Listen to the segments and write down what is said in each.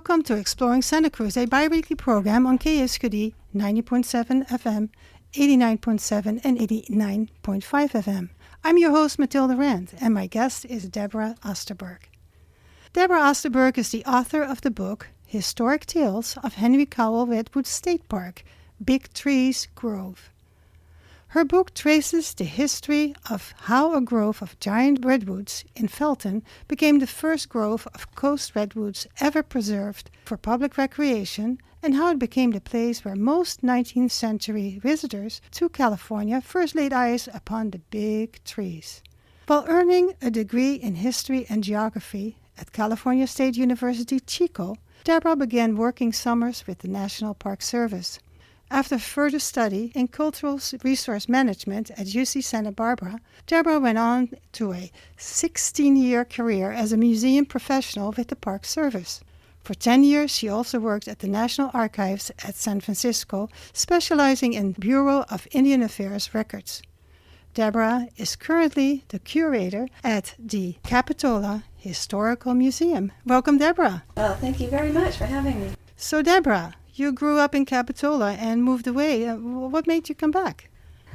Welcome to Exploring Santa Cruz, a bi-weekly program on KSQD 90.7 FM, 89.7 and 89.5 FM. I'm your host, Matilda Rand, and my guest is Deborah Osterberg. Deborah Osterberg is the author of the book Historic Tales of Cowell Redwoods State Park, Big Trees Grove. Her book traces the history of how a grove of giant redwoods in Felton became the first grove of coast redwoods ever preserved for public recreation, and how it became the place where most 19th century visitors to California first laid eyes upon the big trees. While earning a degree in history and geography at California State University, Chico, Deborah began working summers with the National Park Service. After further study in cultural resource management at UC Santa Barbara, Deborah went on to a 16-year career as a museum professional with the Park Service. For 10 years, she also worked at the National Archives at San Francisco, specializing in Bureau of Indian Affairs records. Deborah is currently the curator at the Capitola Historical Museum. Welcome, Deborah. Well, thank you very much for having me. So, Deborah, you grew up in Capitola and moved away. What made you come back?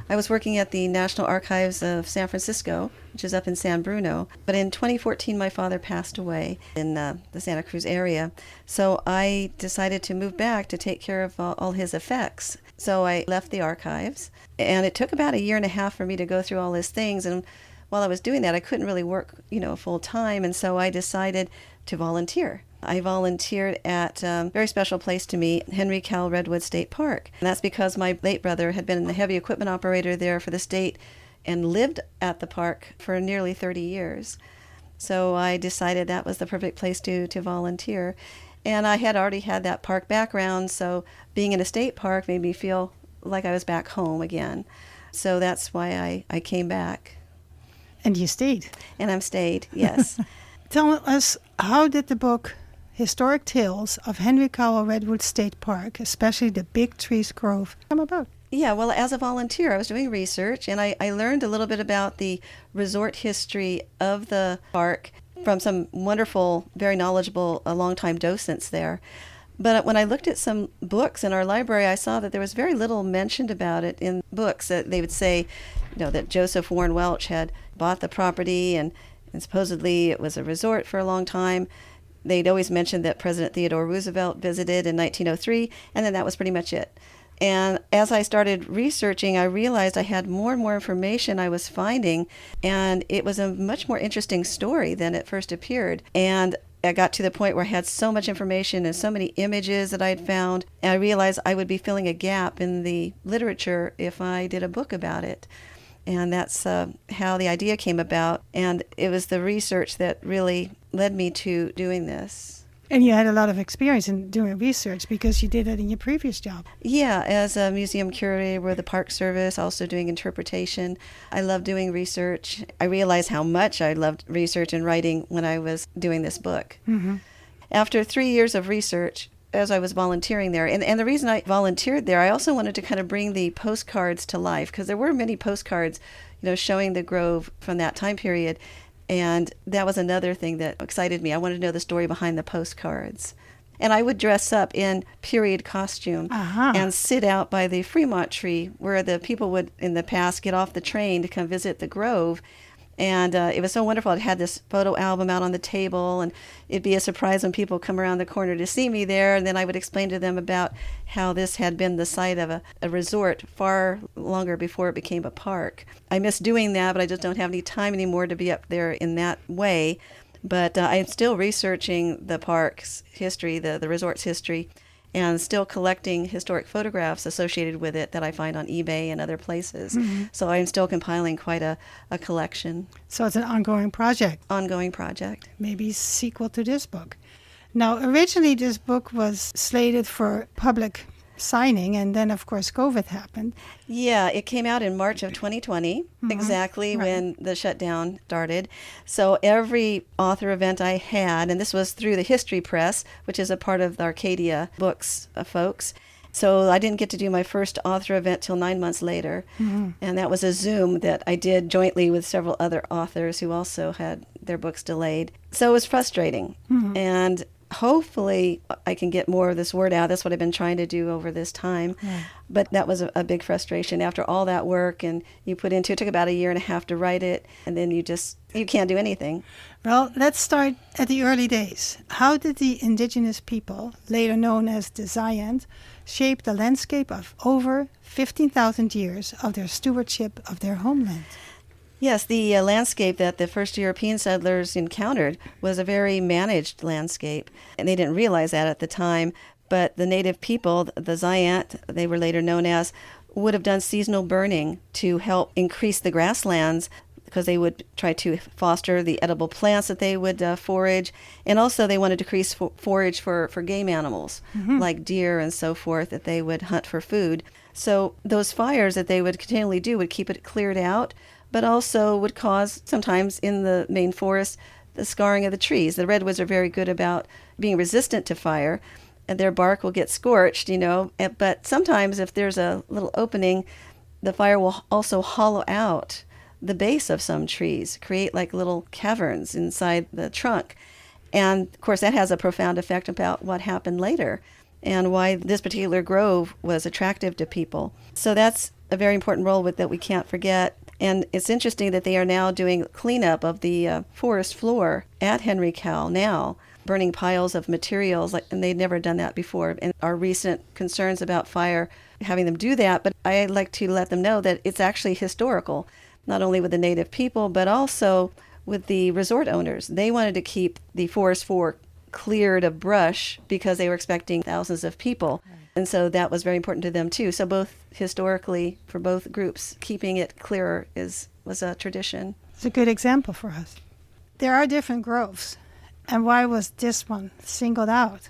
I was working at the National Archives of San Francisco, which is up in San Bruno. But in 2014, my father passed away in the Santa Cruz area. So I decided to move back to take care of all his effects. So I left the archives. And it took about a year and a half for me to go through all his things. And while I was doing that, I couldn't really work, full time. And so I decided to volunteer. I volunteered at a very special place to me, Cowell Redwoods State Park. And that's because my late brother had been the heavy equipment operator there for the state and lived at the park for nearly 30 years. So I decided that was the perfect place to volunteer. And I had already had that park background, so being in a state park made me feel like I was back home again. So that's why I came back. And you stayed. And I'm stayed, yes. Tell us, how did the book Historic Tales of Cowell Redwoods State Park, especially the Big Trees Grove, come about? Yeah, well, as a volunteer, I was doing research, and I learned a little bit about the resort history of the park from some wonderful, very knowledgeable, longtime docents there. But when I looked at some books in our library, I saw that there was very little mentioned about it in books. That they would say, that Joseph Warren Welch had bought the property, and supposedly it was a resort for a long time. They'd always mentioned that President Theodore Roosevelt visited in 1903, and then that was pretty much it. And as I started researching, I realized I had more and more information I was finding, and it was a much more interesting story than it first appeared. And I got to the point where I had so much information and so many images that I had found, and I realized I would be filling a gap in the literature if I did a book about it. And that's how the idea came about. And it was the research that really led me to doing this. And you had a lot of experience in doing research because you did it in your previous job. Yeah, as a museum curator with the Park Service, also doing interpretation. I love doing research. I realized how much I loved research and writing when I was doing this book. Mm-hmm. After 3 years of research, as I was volunteering there. And the reason I volunteered there, I also wanted to kind of bring the postcards to life, because there were many postcards, showing the grove from that time period. And that was another thing that excited me. I wanted to know the story behind the postcards. And I would dress up in period costume and sit out by the Fremont tree where the people would, in the past, get off the train to come visit the grove. And it was so wonderful. I had this photo album out on the table, and it'd be a surprise when people come around the corner to see me there. And then I would explain to them about how this had been the site of a resort far longer before it became a park. I miss doing that, but I just don't have any time anymore to be up there in that way. But I'm still researching the park's history, the resort's history, and still collecting historic photographs associated with it that I find on eBay and other places. Mm-hmm. So I'm still compiling quite a collection. So it's an ongoing project. Ongoing project. Maybe sequel to this book. Now, originally this book was slated for public signing, and then, of course, COVID happened. Yeah, it came out in March of 2020, exactly when the shutdown started. So every author event I had, and this was through the History Press, which is a part of the Arcadia Books folks. So I didn't get to do my first author event till 9 months later. Mm-hmm. And that was a Zoom that I did jointly with several other authors who also had their books delayed. So it was frustrating. Mm-hmm. And hopefully I can get more of this word out. That's what I've been trying to do over this time. Right. But that was a big frustration after all that work and you put into it. It took about a year and a half to write it, and then you can't do anything. Well, let's start at the early days. How did the indigenous people, later known as the Zayant, shape the landscape of over 15,000 years of their stewardship of their homeland? Yes, the landscape that the first European settlers encountered was a very managed landscape, and they didn't realize that at the time. But the native people, the Zayant, they were later known as, would have done seasonal burning to help increase the grasslands, because they would try to foster the edible plants that they would forage. And also they wanted to increase forage for game animals, like deer and so forth, that they would hunt for food. So those fires that they would continually do would keep it cleared out, but also would cause, sometimes in the main forest, the scarring of the trees. The redwoods are very good about being resistant to fire, and their bark will get scorched, but sometimes if there's a little opening, the fire will also hollow out the base of some trees, create like little caverns inside the trunk. And of course that has a profound effect about what happened later and why this particular grove was attractive to people. So that's a very important role that we can't forget. And it's interesting that they are now doing cleanup of the forest floor at Henry Cowell now, burning piles of materials, and they'd never done that before. And our recent concerns about fire, having them do that, but I like to let them know that it's actually historical, not only with the native people, but also with the resort owners. They wanted to keep the forest floor cleared of brush because they were expecting thousands of people. Right. And so that was very important to them too. So both historically, for both groups, keeping it clearer was a tradition. It's a good example for us. There are different groves. And why was this one singled out?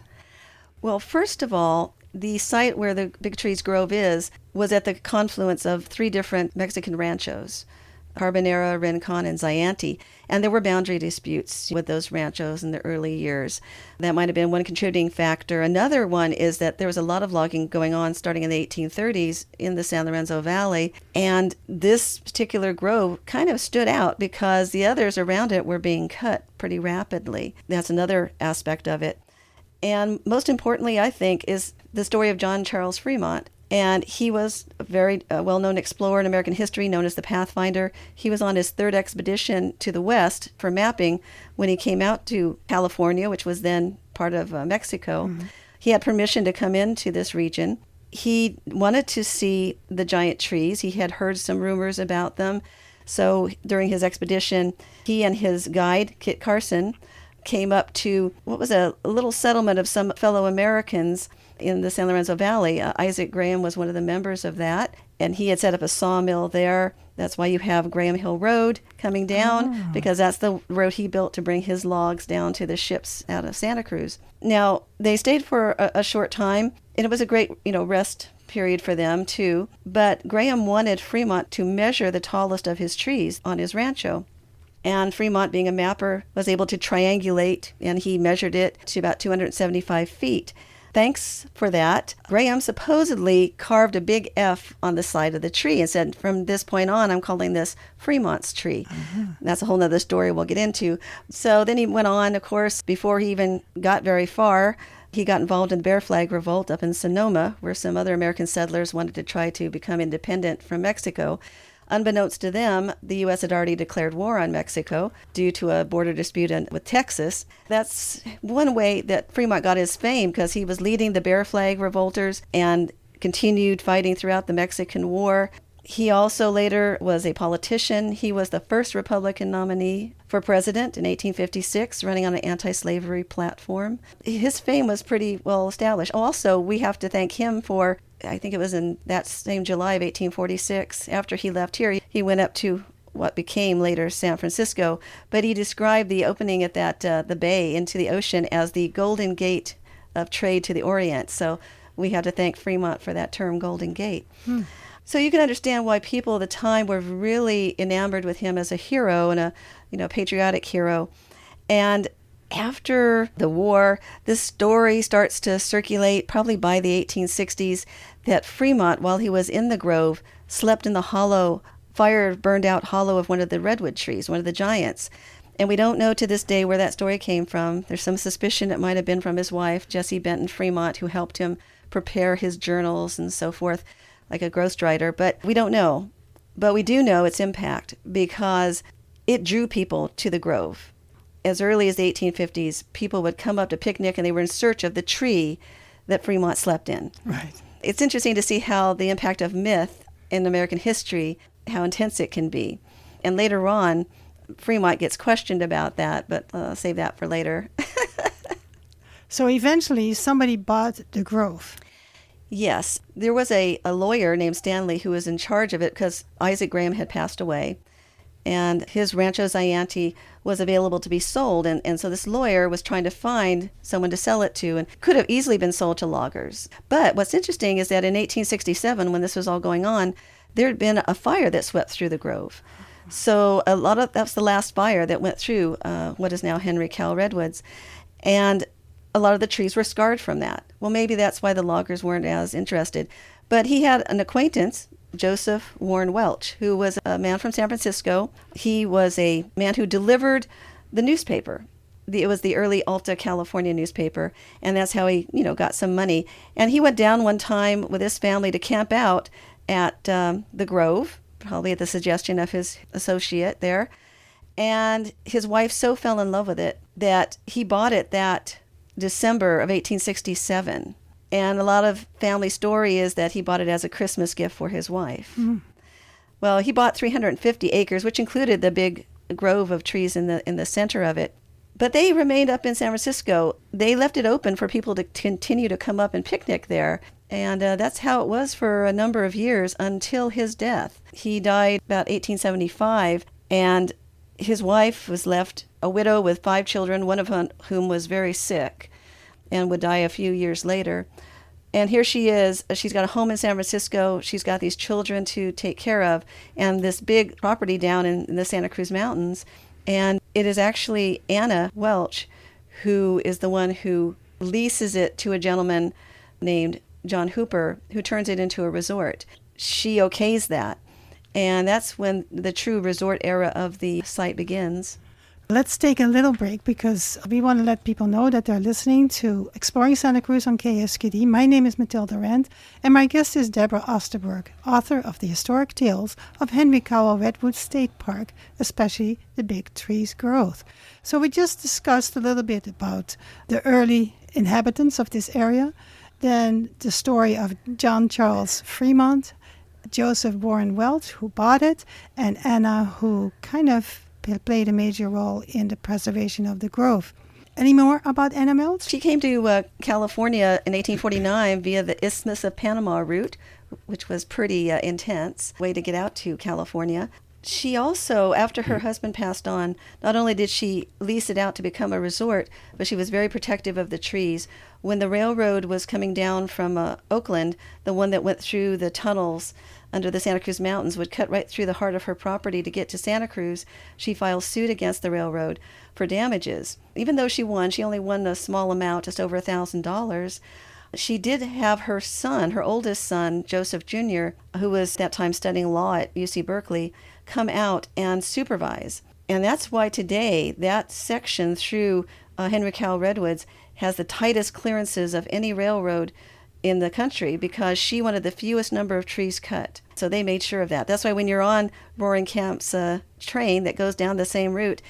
Well, first of all, the site where the Big Trees Grove was at the confluence of 3 different Mexican ranchos, Carbonera, Rincon, and Zayante. And there were boundary disputes with those ranchos in the early years. That might have been one contributing factor. Another one is that there was a lot of logging going on starting in the 1830s in the San Lorenzo Valley. And this particular grove kind of stood out because the others around it were being cut pretty rapidly. That's another aspect of it. And most importantly, I think, is the story of John Charles Fremont. And he was a very well-known explorer in American history, known as the Pathfinder. He was on his 3rd expedition to the west for mapping when he came out to California, which was then part of Mexico. Mm-hmm. He had permission to come into this region. He wanted to see the giant trees. He had heard some rumors about them. So during his expedition, he and his guide, Kit Carson, came up to what was a little settlement of some fellow Americans in the San Lorenzo Valley. Isaac Graham was one of the members of that, and he had set up a sawmill there. That's why you have Graham Hill Road coming down, because that's the road he built to bring his logs down to the ships out of Santa Cruz. Now, they stayed for a short time, and it was a great, rest period for them too, but Graham wanted Fremont to measure the tallest of his trees on his rancho. And Fremont, being a mapper, was able to triangulate, and he measured it to about 275 feet. Thanks for that. Graham supposedly carved a big F on the side of the tree and said, from this point on, I'm calling this Fremont's tree. Uh-huh. That's a whole nother story we'll get into. So then he went on, of course, before he even got very far, he got involved in the Bear Flag Revolt up in Sonoma, where some other American settlers wanted to try to become independent from Mexico. Unbeknownst to them, the U.S. had already declared war on Mexico due to a border dispute with Texas. That's one way that Fremont got his fame, because he was leading the Bear Flag revolters and continued fighting throughout the Mexican War. He also later was a politician. He was the first Republican nominee for president in 1856, running on an anti-slavery platform. His fame was pretty well established. Also, we have to thank him for, I think it was in that same July of 1846, after he left here, he went up to what became later San Francisco, but he described the opening at that the bay into the ocean as the Golden Gate of trade to the Orient. So we have to thank Fremont for that term, Golden Gate. So you can understand why people at the time were really enamored with him as a hero and a patriotic hero. And after the war, this story starts to circulate probably by the 1860s that Fremont, while he was in the grove, slept in the fire burned out hollow of one of the redwood trees, one of the giants. And we don't know to this day where that story came from. There's some suspicion it might have been from his wife, Jessie Benton Fremont, who helped him prepare his journals and so forth, like a ghostwriter. But we don't know. But we do know its impact because it drew people to the Grove. As early as the 1850s, people would come up to picnic and they were in search of the tree that Fremont slept in. Right. It's interesting to see how the impact of myth in American history, how intense it can be. And later on, Fremont gets questioned about that, but I'll save that for later. So eventually somebody bought the Grove. Yes. There was a lawyer named Stanley who was in charge of it because Isaac Graham had passed away. And his Rancho Zayante was available to be sold. And so this lawyer was trying to find someone to sell it to and could have easily been sold to loggers. But what's interesting is that in 1867, when this was all going on, there had been a fire that swept through the Grove. So that's the last fire that went through what is now Cowell Redwoods. And a lot of the trees were scarred from that. Well, maybe that's why the loggers weren't as interested. But he had an acquaintance, Joseph Warren Welch, who was a man from San Francisco. He was a man who delivered the newspaper. It was the early Alta California newspaper, and that's how he, got some money. And he went down one time with his family to camp out at the Grove, probably at the suggestion of his associate there. And his wife so fell in love with it that he bought it that December of 1867. And a lot of family story is that he bought it as a Christmas gift for his wife. Mm. Well, he bought 350 acres, which included the big grove of trees in the center of it. But they remained up in San Francisco. They left it open for people to continue to come up and picnic there. And that's how it was for a number of years until his death. He died about 1875, and his wife was left a widow with 5 children, one of whom was very sick and would die a few years later. And here she is. She's got a home in San Francisco. She's got these children to take care of and this big property down in the Santa Cruz Mountains. And it is actually Anna Welch who is the one who leases it to a gentleman named John Hooper, who turns it into a resort. She okays that. And that's when the true resort era of the site begins. Let's take a little break because we want to let people know that they're listening to Exploring Santa Cruz on KSKD. My name is Matilda Rand, and my guest is Deborah Osterberg, author of the historic tales of Cowell Redwoods State Park, especially the Big Trees Grove. So we just discussed a little bit about the early inhabitants of this area, then the story of John Charles Fremont, Joseph Warren Welch, who bought it, and Anna, who kind of played a major role in the preservation of the grove. Any more about Anna Welch? She came to California in 1849 via the Isthmus of Panama route, which was pretty intense way to get out to California. She also, after her husband passed on, not only did she lease it out to become a resort, but she was very protective of the trees. When the railroad was coming down from Oakland, the one that went through the tunnels under the Santa Cruz Mountains would cut right through the heart of her property to get to Santa Cruz. She filed suit against the railroad for damages. Even though she won, she only won a small amount, just over $1,000. She did have her son, her oldest son, Joseph Jr., who was at that time studying law at UC Berkeley, come out and supervise. And that's why today that section through Cowell Redwoods has the tightest clearances of any railroad in the country, because she wanted the fewest number of trees cut. So they made sure of that. That's why when you're on Roaring Camp's train that goes down the same route,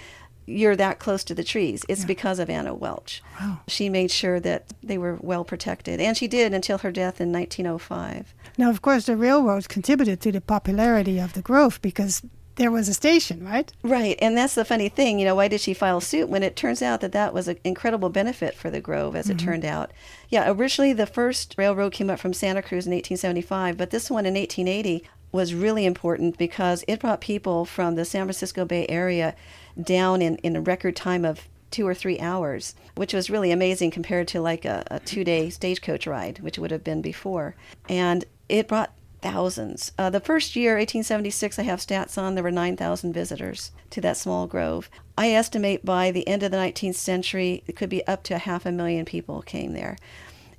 you're that close to the trees. It's because of Anna Welch. Wow. She made sure that they were well protected, and she did until her death in 1905. Now, of course, the railroad contributed to the popularity of the grove because there was a station, right? Right, and that's the funny thing. Why did she file suit when it turns out that was an incredible benefit for the grove, as it turned out? Yeah, originally the first railroad came up from Santa Cruz in 1875, but this one in 1880 was really important because it brought people from the San Francisco Bay Area down in a record time of 2 or 3 hours, which was really amazing compared to like a 2-day stagecoach ride, which would have been before. And it brought thousands. The first year, 1876, I have stats on, there were 9,000 visitors to that small grove. I estimate by the end of the 19th century, it could be up to 500,000 people came there.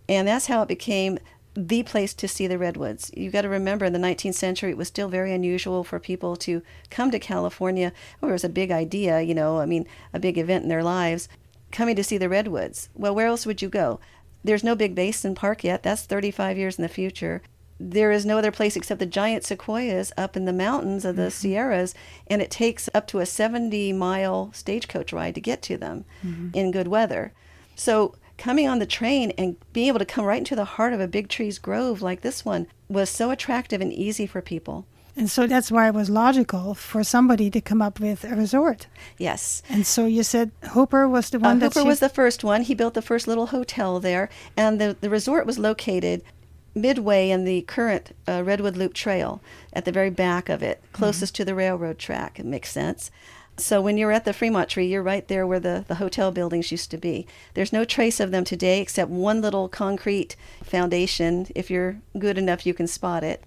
And that's how it became the place to see the redwoods. You got to remember, in the 19th century, it was still very unusual for people to come to California. Well, it was a big idea, a big event in their lives, coming to see the redwoods. Well, where else would you go? There's no big basin park yet. That's 35 years in the future. There is no other place except the giant sequoias up in the mountains of the Sierras, and it takes up to a 70-mile stagecoach ride to get to them in good weather. So coming on the train and being able to come right into the heart of a big trees grove like this one was so attractive and easy for people. And so that's why it was logical for somebody to come up with a resort. Yes. And so you said Hooper was the one Hooper was the first one. He built the first little hotel there, and the resort was located midway in the current Redwood Loop Trail, at the very back of it, closest to the railroad track. It makes sense. So when you're at the Fremont Tree, you're right there where the hotel buildings used to be. There's no trace of them today except one little concrete foundation. If you're good enough, you can spot it.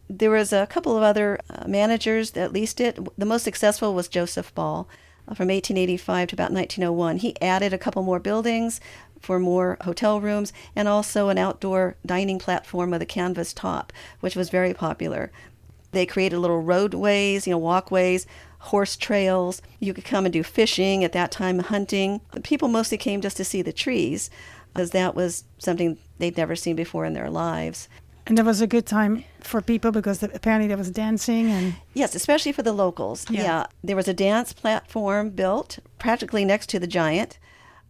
There was a couple of other managers that leased it. The most successful was Joseph Ball from 1885 to about 1901. He added a couple more buildings for more hotel rooms, and also an outdoor dining platform with a canvas top, which was very popular. They created little roadways, walkways, horse trails. You could come and do fishing, at that time hunting. People mostly came just to see the trees, because that was something they'd never seen before in their lives. And it was a good time for people because apparently there was dancing and... Yes, especially for the locals. Yeah. There was a dance platform built practically next to the Giant,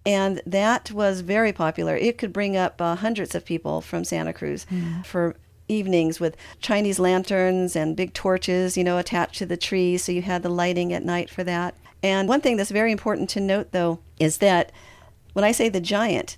and that was very popular. It could bring up hundreds of people from Santa Cruz for evenings with Chinese lanterns and big torches, attached to the trees, so you had the lighting at night for that. And one thing that's very important to note, though, is that when I say the Giant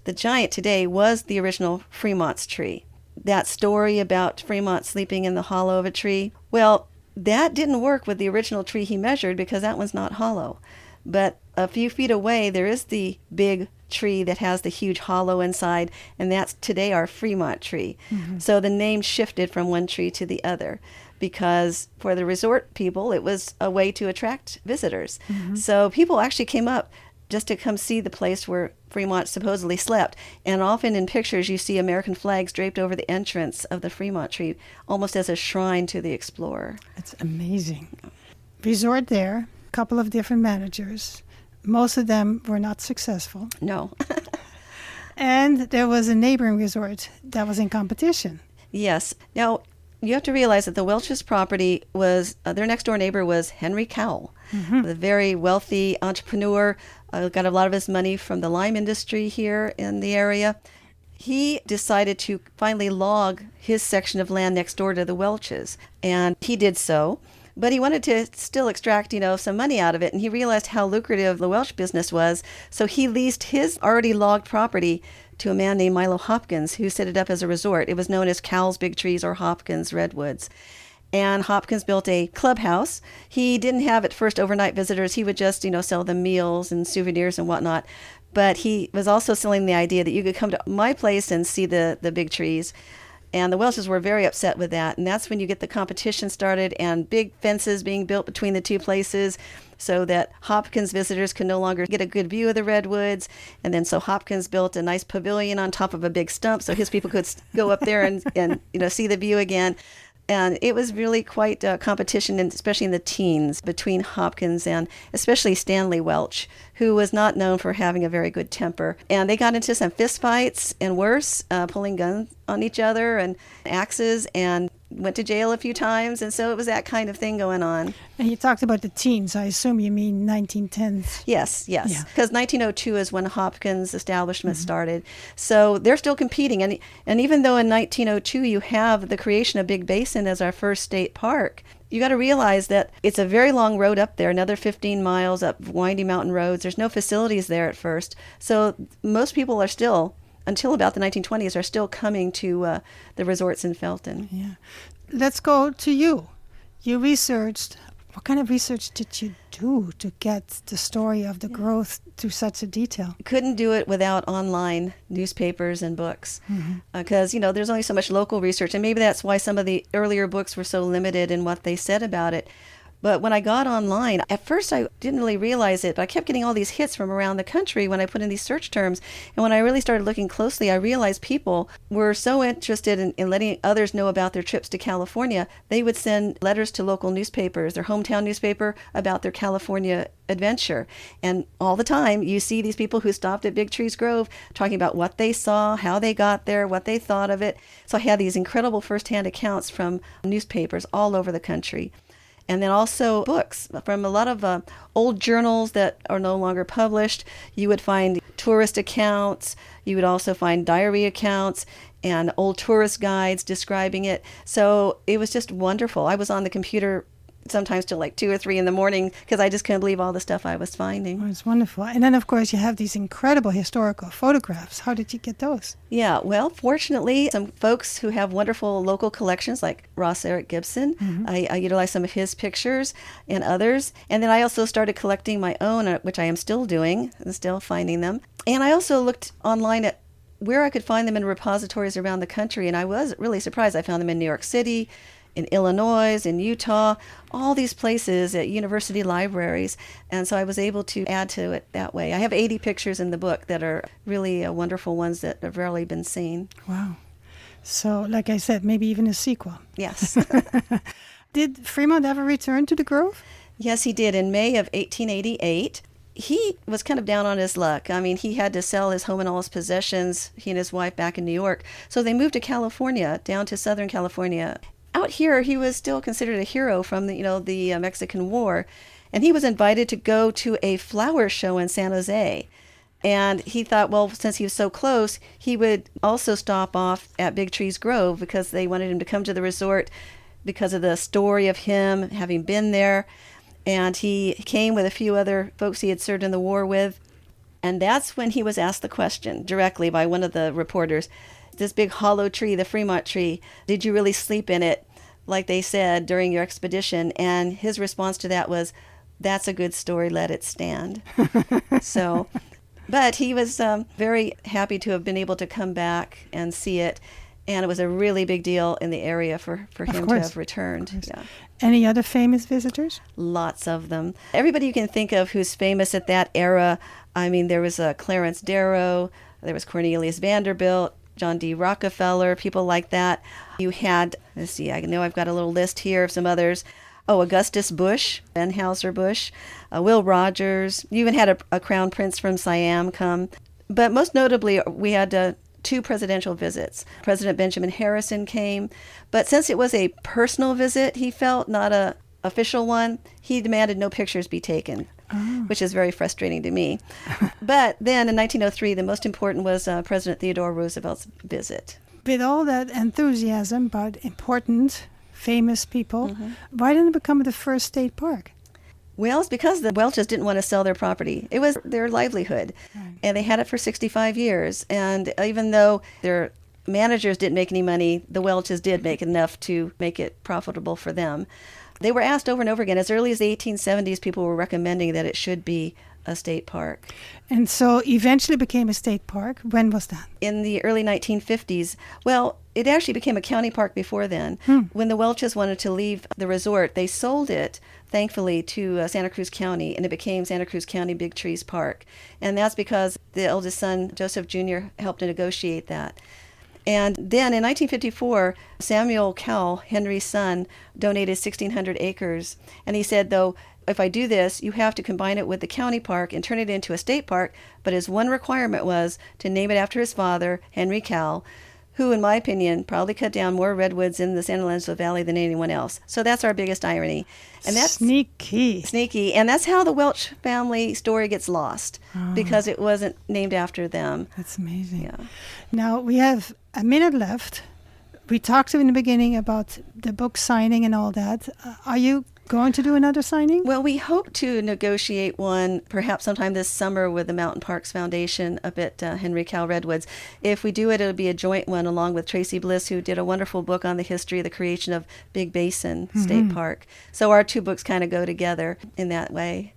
today was the original Fremont's tree. That story about Fremont sleeping in the hollow of a tree, well, that didn't work with the original tree he measured because that one's not hollow. But a few feet away, there is the big tree that has the huge hollow inside, and that's today our Fremont tree. So the name shifted from one tree to the other because for the resort people, it was a way to attract visitors. So people actually came up just to come see the place where Fremont supposedly slept. And often in pictures, you see American flags draped over the entrance of the Fremont tree, almost as a shrine to the explorer. It's amazing. Resort there, a couple of different managers. Most of them were not successful. No. And there was a neighboring resort that was in competition. Yes. Now, you have to realize that the Welch's property was, their next door neighbor was Henry Cowell, a very wealthy entrepreneur, got a lot of his money from the lime industry here in the area. He decided to finally log his section of land next door to the Welch's, and he did so. But he wanted to still extract, some money out of it, and he realized how lucrative the Welch business was, so he leased his already logged property to a man named Milo Hopkins, who set it up as a resort. It was known as Cowell's Big Trees or Hopkins Redwoods. And Hopkins built a clubhouse. He didn't have at first overnight visitors. He would just, sell them meals and souvenirs and whatnot. But he was also selling the idea that you could come to my place and see the big trees. And the Welches were very upset with that. And that's when you get the competition started and big fences being built between the two places so that Hopkins visitors could no longer get a good view of the redwoods. And then so Hopkins built a nice pavilion on top of a big stump so his people could go up there and see the view again. And it was really quite a competition, and especially in the teens, between Hopkins and especially Stanley Welch, who was not known for having a very good temper. And they got into some fistfights and worse, pulling guns on each other and axes, and went to jail a few times. And so it was that kind of thing going on. And you talked about the teens. I assume you mean 1910s. Yes. Because 1902 is when Hopkins' establishment started. So they're still competing. And even though in 1902 you have the creation of Big Basin as our first state park, you got to realize that it's a very long road up there, another 15 miles up windy mountain roads. There's no facilities there at first. So most people are still, until about the 1920s, are still coming to the resorts in Felton. Yeah. Let's go to you. You researched. What kind of research did you do to get the story of the growth to such a detail? Couldn't do it without online newspapers and books because, there's only so much local research. And maybe that's why some of the earlier books were so limited in what they said about it. But when I got online, at first I didn't really realize it, but I kept getting all these hits from around the country when I put in these search terms. And when I really started looking closely, I realized people were so interested in letting others know about their trips to California, they would send letters to local newspapers, their hometown newspaper, about their California adventure. And all the time, you see these people who stopped at Big Trees Grove talking about what they saw, how they got there, what they thought of it. So I had these incredible firsthand accounts from newspapers all over the country. And then also books from a lot of old journals that are no longer published. You would find tourist accounts. You would also find diary accounts and old tourist guides describing it. So it was just wonderful. I was on the computer sometimes till like 2 or 3 in the morning because I just couldn't believe all the stuff I was finding. Oh, it's wonderful. And then, of course, you have these incredible historical photographs. How did you get those? Yeah, well, fortunately, some folks who have wonderful local collections like Ross Eric Gibson, I utilized some of his pictures and others. And then I also started collecting my own, which I am still doing and still finding them. And I also looked online at where I could find them in repositories around the country. And I was really surprised. I found them in New York City, in Illinois, in Utah, all these places at university libraries. And so I was able to add to it that way. I have 80 pictures in the book that are really wonderful ones that have rarely been seen. Wow. So, like I said, maybe even a sequel. Yes. Did Fremont ever return to the Grove? Yes, he did. In May of 1888. He was kind of down on his luck. I mean, he had to sell his home and all his possessions, he and his wife, back in New York. So they moved to California, down to Southern California. Out here, he was still considered a hero from the Mexican War, and he was invited to go to a flower show in San Jose. And he thought, well, since he was so close, he would also stop off at Big Trees Grove because they wanted him to come to the resort because of the story of him having been there. And he came with a few other folks he had served in the war with. And that's when he was asked the question directly by one of the reporters, this big hollow tree, the Fremont tree, did you really sleep in it, like they said, during your expedition? And his response to that was, that's a good story, let it stand. But he was very happy to have been able to come back and see it. And it was a really big deal in the area for him to have returned. Yeah. Any other famous visitors? Lots of them. Everybody you can think of who's famous at that era. I mean, there was Clarence Darrow, there was Cornelius Vanderbilt, John D. Rockefeller, people like that. You had, let's see, I know I've got a little list here of some others. Oh, Augustus Busch, Anheuser-Busch, Will Rogers. You even had a crown prince from Siam come. But most notably, we had 2 presidential visits. President Benjamin Harrison came. But since it was a personal visit, he felt, not a official one, he demanded no pictures be taken. Which is very frustrating to me. But then in 1903, the most important was President Theodore Roosevelt's visit. With all that enthusiasm about important, famous people, why didn't it become the first state park? Well, it's because the Welches didn't want to sell their property. It was their livelihood. Right. And they had it for 65 years. And even though their managers didn't make any money, the Welches did make enough to make it profitable for them. They were asked over and over again. As early as the 1870s, people were recommending that it should be a state park. And so eventually became a state park. When was that? In the early 1950s. Well, it actually became a county park before then. When the Welches wanted to leave the resort, they sold it, thankfully, to Santa Cruz County, and it became Santa Cruz County Big Trees Park. And that's because the eldest son, Joseph Jr., helped to negotiate that. And then in 1954, Samuel Cowell, Henry's son, donated 1,600 acres. And he said, though, if I do this, you have to combine it with the county park and turn it into a state park. But his one requirement was to name it after his father, Henry Cowell, who, in my opinion, probably cut down more redwoods in the San Lorenzo Valley than anyone else. So that's our biggest irony. And that's sneaky. And that's how the Welch family story gets lost, because it wasn't named after them. That's amazing. Yeah. Now, we have a minute left. We talked in the beginning about the book signing and all that. Are you going to do another signing? Well, we hope to negotiate one perhaps sometime this summer with the Mountain Parks Foundation up at Henry Cowell Redwoods. If we do it, it'll be a joint one along with Tracy Bliss, who did a wonderful book on the history of the creation of Big Basin State Park. So our 2 books kind of go together in that way.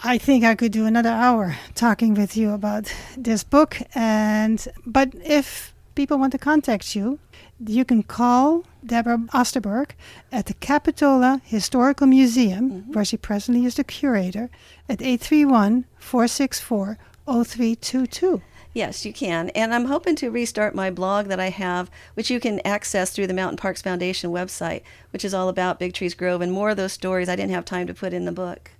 I think I could do another hour talking with you about this book. But if people want to contact you, you can call Deborah Osterberg at the Capitola Historical Museum, where she presently is the curator, at 831-464-0322. Yes, you can. And I'm hoping to restart my blog that I have, which you can access through the Mountain Parks Foundation website, which is all about Big Trees Grove and more of those stories I didn't have time to put in the book.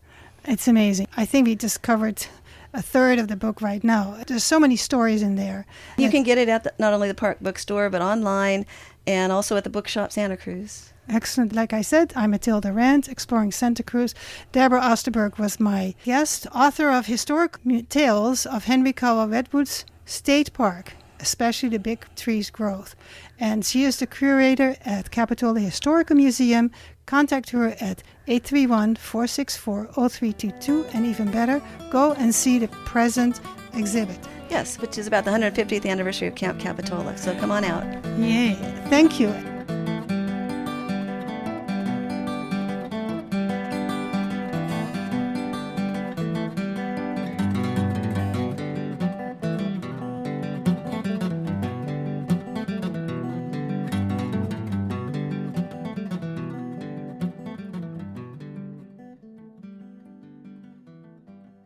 It's amazing. I think we just covered a third of the book right now. There's so many stories in there. You can get it at not only the park bookstore, but online and also at the bookshop Santa Cruz. Excellent. Like I said, I'm Matilda Rand, exploring Santa Cruz. Deborah Osterberg was my guest, author of Historic Tales of Henry Cowell Redwoods State Park, especially the Big Trees Grove. And she is the curator at Capitola Historical Museum. Contact her at 831-464-0322. And even better, go and see the present exhibit. Yes, which is about the 150th anniversary of Camp Capitola. So come on out. Yay. Thank you.